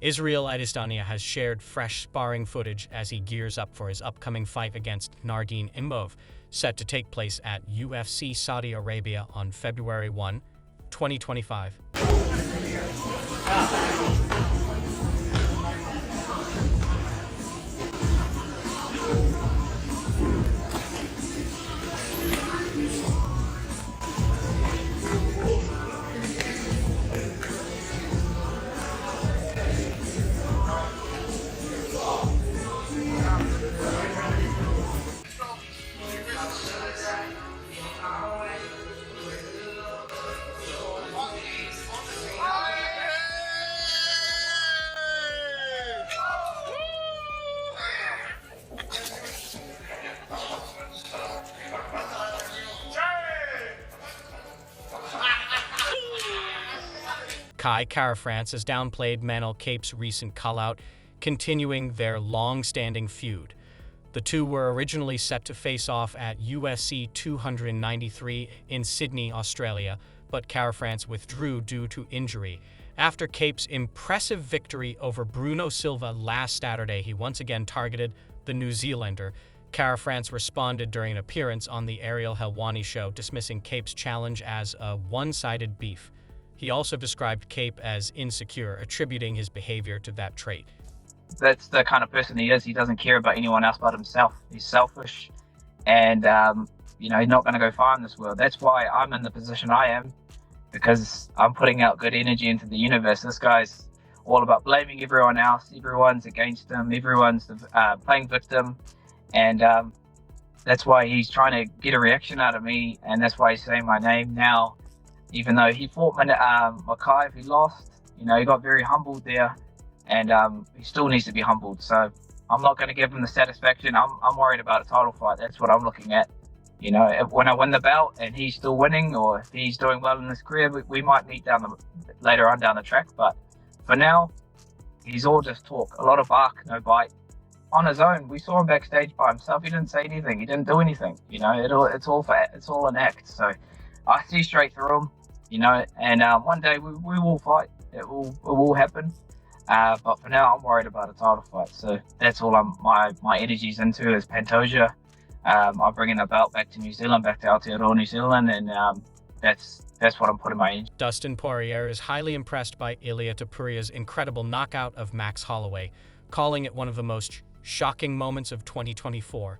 Israel Adesanya has shared fresh sparring footage as he gears up for his upcoming fight against Nardine Imboev, set to take place at UFC Saudi Arabia on February 1, 2025. KaraFrance has downplayed Manal Cape's recent call-out, continuing their long-standing feud. The two were originally set to face off at UFC 293 in Sydney, Australia, but KaraFrance withdrew due to injury. After Cape's impressive victory over Bruno Silva last Saturday, he once again targeted the New Zealander. KaraFrance responded during an appearance on the Ariel Helwani show, dismissing Cape's challenge as a one-sided beef. He also described Cape as insecure, attributing his behavior to that trait. That's the kind of person he is. He doesn't care about anyone else but himself. He's selfish, and he's not going to go far in this world. That's why I'm in the position I am, because I'm putting out good energy into the universe. This guy's all about blaming everyone else. Everyone's against him. Everyone's playing victim, and that's why he's trying to get a reaction out of me, and that's why he's saying my name now. Even though he fought Ankalaev, he lost. He got very humbled there, and he still needs to be humbled. So I'm not going to give him the satisfaction. I'm worried about a title fight. That's what I'm looking at. When I win the belt and he's still winning, or if he's doing well in his career, we might meet later on down the track. But for now, he's all just talk. A lot of bark, no bite. On his own, we saw him backstage by himself. He didn't say anything. He didn't do anything. It's all an act. So I see straight through him. And one day we will fight. It will happen. But for now, I'm worried about a title fight. So that's all my energy's into is Pantoja. I'm bringing the belt back to New Zealand, back to Aotearoa, New Zealand, and that's what I'm putting my energy. Dustin Poirier is highly impressed by Ilia Topuria's incredible knockout of Max Holloway, calling it one of the most shocking moments of 2024.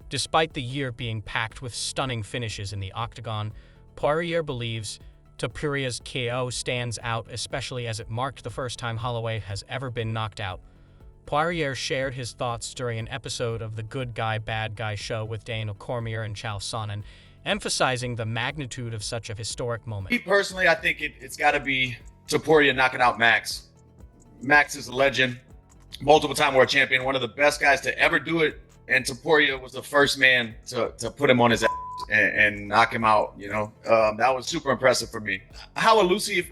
Despite the year being packed with stunning finishes in the octagon, Poirier believes Topuria's KO stands out, especially as it marked the first time Holloway has ever been knocked out. Poirier shared his thoughts during an episode of the Good Guy, Bad Guy show with Daniel Cormier and Chael Sonnen, emphasizing the magnitude of such a historic moment. Me personally, I think it's got to be Topuria knocking out Max. Max is a legend, multiple-time world champion, one of the best guys to ever do it, and Topuria was the first man to put him on his ass and knock him out. That was super impressive for me. How elusive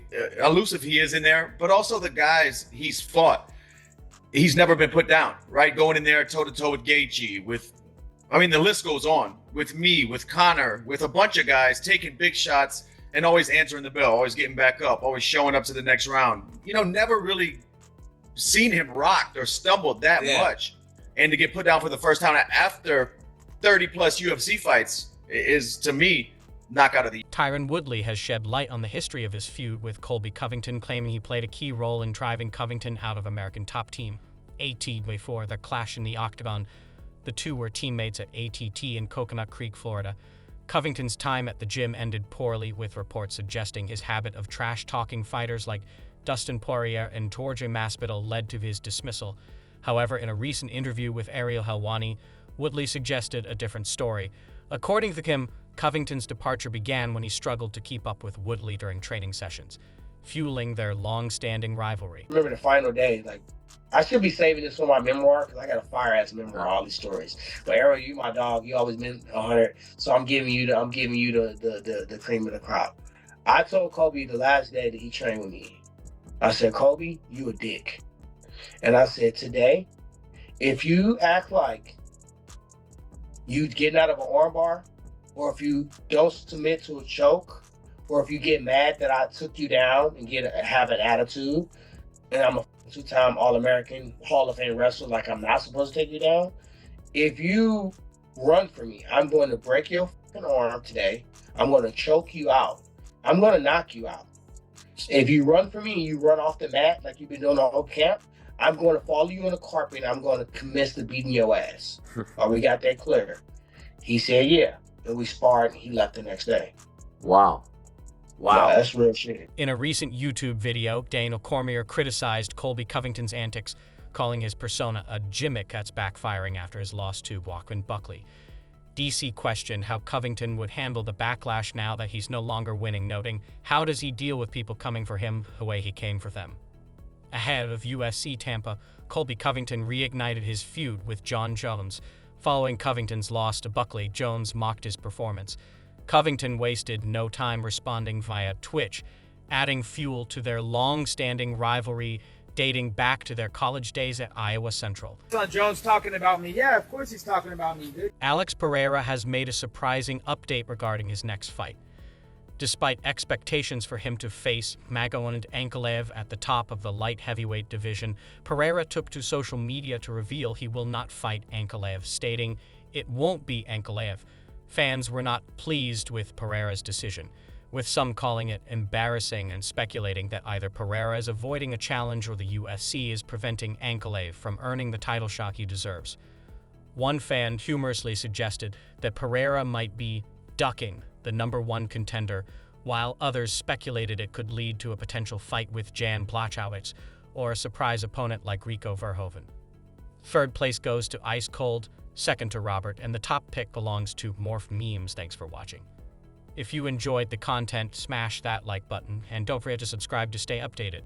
he is in there, but also the guys he's fought. He's never been put down, right? Going in there toe-to-toe with Gaethje, the list goes on. With me, with Connor, with a bunch of guys taking big shots and always answering the bell, always getting back up, always showing up to the next round. Never really seen him rocked or stumbled that much. And to get put down for the first time after 30-plus UFC fights is, to me, knockout of the... Tyron Woodley has shed light on the history of his feud with Colby Covington, claiming he played a key role in driving Covington out of American Top Team. 18 before the clash in the octagon, the two were teammates at ATT in Coconut Creek, Florida. Covington's time at the gym ended poorly, with reports suggesting his habit of trash-talking fighters like Dustin Poirier and George Masvidal led to his dismissal. However, in a recent interview with Ariel Helwani, Woodley suggested a different story. According to him, Covington's departure began when he struggled to keep up with Woodley during training sessions, fueling their long-standing rivalry. Remember the final day, I should be saving this for my memoir, because I got a fire-ass memoir of all these stories. But Ariel, you my dog, you always been 100, so I'm giving you the cream of the crop. I told Colby the last day that he trained with me, I said, Colby, you a dick. And I said, today, if you act like you getting out of an armbar, or if you don't submit to a choke, or if you get mad that I took you down and have an attitude, and I'm a 2-time All-American Hall of Fame wrestler, like I'm not supposed to take you down. If you run for me, I'm going to break your fucking arm today. I'm going to choke you out. I'm going to knock you out. If you run for me and you run off the mat like you've been doing all camp, I'm going to follow you on the carpet and I'm going to commence to beating your ass. We got that clear? He said, yeah. And we sparred and he left the next day. Wow. Wow. Yeah, that's real shit. In a recent YouTube video, Daniel Cormier criticized Colby Covington's antics, calling his persona a gimmick that's backfiring after his loss to Joaquin Buckley. DC questioned how Covington would handle the backlash now that he's no longer winning, noting, how does he deal with people coming for him the way he came for them? Ahead of UFC Tampa, Colby Covington reignited his feud with Jon Jones. Following Covington's loss to Buckley, Jones mocked his performance. Covington wasted no time responding via Twitch, adding fuel to their long-standing rivalry dating back to their college days at Iowa Central. Son Jones talking about me. Yeah, of course he's talking about me, dude. Alex Pereira has made a surprising update regarding his next fight. Despite expectations for him to face Mago and Ankalaev at the top of the light heavyweight division, Pereira took to social media to reveal he will not fight Ankalaev, stating, "It won't be Ankalaev." Fans were not pleased with Pereira's decision, with some calling it embarrassing and speculating that either Pereira is avoiding a challenge or the UFC is preventing Ankalaev from earning the title shot he deserves. One fan humorously suggested that Pereira might be ducking the #1 contender, while others speculated it could lead to a potential fight with Jan Blachowicz or a surprise opponent like Rico Verhoeven. Third place goes to Ice Cold, second to Robert, and the top pick belongs to Morph Memes. Thanks for watching. If you enjoyed the content, smash that like button, and don't forget to subscribe to stay updated.